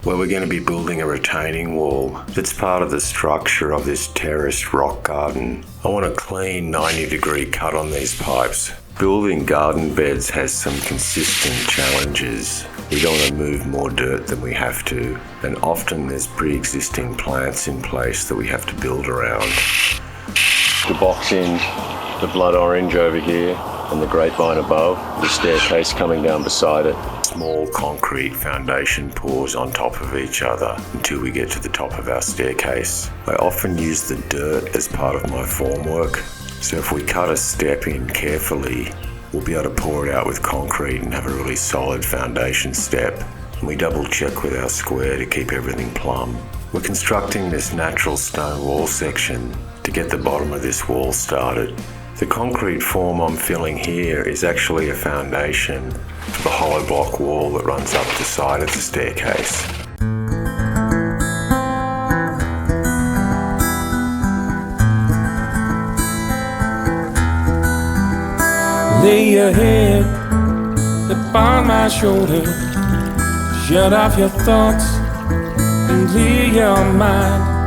Well, we're going to be building a retaining wall that's part of the structure of this terraced rock garden. I want a clean 90-degree cut on these pipes. Building garden beds has some consistent challenges. We don't want to move more dirt than we have to, and often there's pre-existing plants in place that we have to build around. The box end, the blood orange over here, and the grapevine above, the staircase coming down beside it. Small concrete foundation pours on top of each other until we get to the top of our staircase. I often use the dirt as part of my formwork, so if we cut a step in carefully, we'll be able to pour it out with concrete and have a really solid foundation step. And we double check with our square to keep everything plumb. We're constructing this natural stone wall section to get the bottom of this wall started. The concrete form I'm filling here is actually a foundation for the hollow block wall that runs up the side of the staircase. Lay your head upon my shoulder, shut off your thoughts and clear your mind.